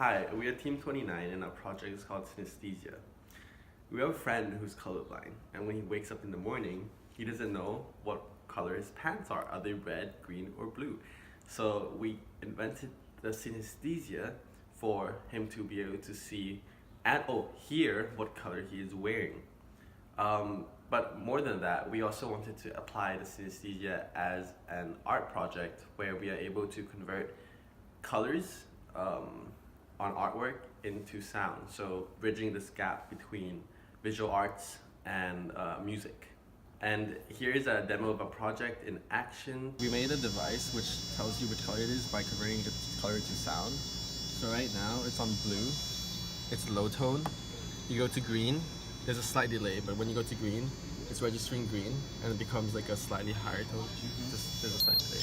Hi, we are Team 29 and our project is called Synesthesia. We have a friend who's colorblind, and when he wakes up in the morning, he doesn't know what color his pants are. Are they red, green, or blue? So we invented the synesthesia for him to be able to see and hear what color he is wearing. But more than that, we also wanted to apply the synesthesia as an art project where we are able to convert colors on artwork into sound, so bridging this gap between visual arts and music. And here is a demo of a project in action. We made a device which tells you which color it is by converting the color to sound. So right now it's on blue, it's low tone. You go to green, there's a slight delay, but when you go to green, it's registering green and it becomes like a slightly higher tone. There's a slight delay.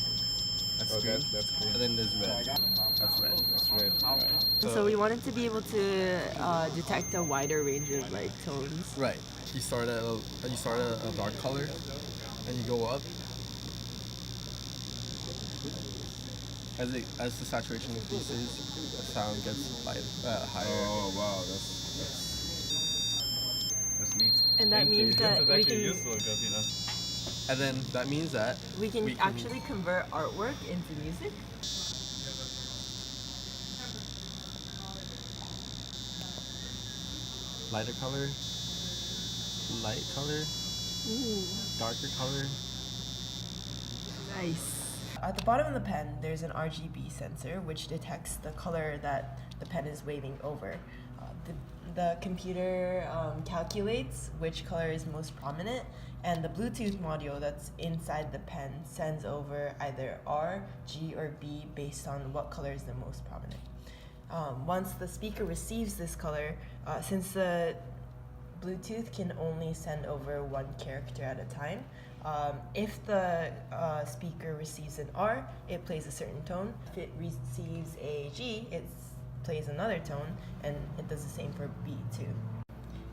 That's green. That's green. And then there's red. That's red. That's red. Right. So we wanted to be able to detect a wider range of like tones. Right. You start at a dark color, and you go up. As the saturation increases, the sound gets higher. Oh wow, that's neat. And that means that we can. Useful because And then that means that we can actually convert artwork into music. Lighter color, light color, darker color. Nice. At the bottom of the pen, there's an RGB sensor which detects the color that the pen is waving over. The computer calculates which color is most prominent, and the Bluetooth module that's inside the pen sends over either R, G, or B based on what color is the most prominent. Once the speaker receives this color, since the Bluetooth can only send over one character at a time, if the speaker receives an R, it plays a certain tone. If it receives a G, it plays another tone, and it does the same for B too.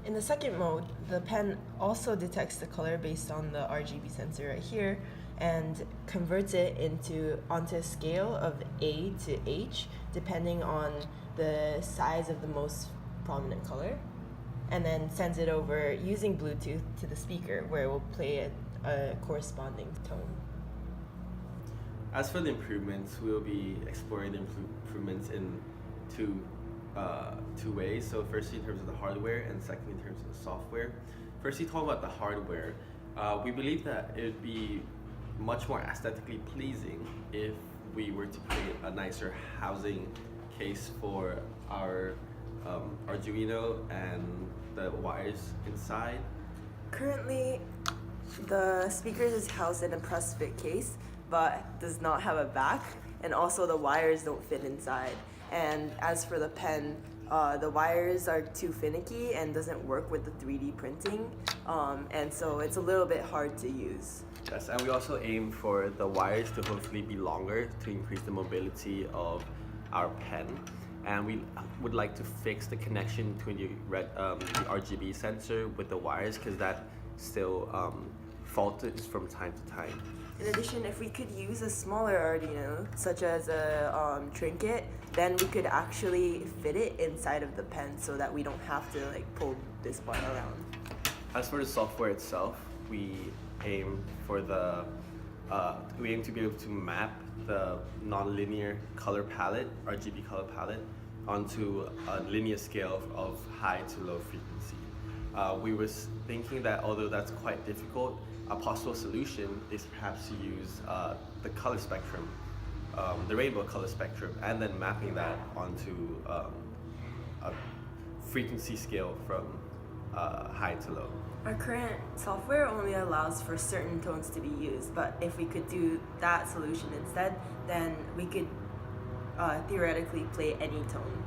In the second mode, the pen also detects the color based on the RGB sensor right here and converts it onto a scale of A to H, depending on the size of the most prominent color, and then sends it over using Bluetooth to the speaker, where it will play a corresponding tone. As for the improvements, we will be exploring the improvements in two ways. So firstly in terms of the hardware, and secondly in terms of the software. Firstly, talking about the hardware, we believe that it would be much more aesthetically pleasing if we were to create a nicer housing case for our Arduino and the wires inside. Currently, the speakers is housed in a press fit case, but does not have a back, and also the wires don't fit inside. And as for the pen, the wires are too finicky and doesn't work with the 3D printing, and so it's a little bit hard to use. Yes, and we also aim for the wires to hopefully be longer to increase the mobility of our pen. And we would like to fix the connection between the RGB sensor with the wires, because that still faults from time to time. In addition, if we could use a smaller Arduino, such as a trinket, then we could actually fit it inside of the pen so that we don't have to pull this bar around. As for the software itself, we aim to be able to map the nonlinear color palette, RGB color palette, onto a linear scale of high to low frequency. We were thinking that although that's quite difficult, a possible solution is perhaps to use the color spectrum, the rainbow color spectrum, and then mapping that onto a frequency scale from high to low. Our current software only allows for certain tones to be used, but if we could do that solution instead, then we could theoretically play any tone.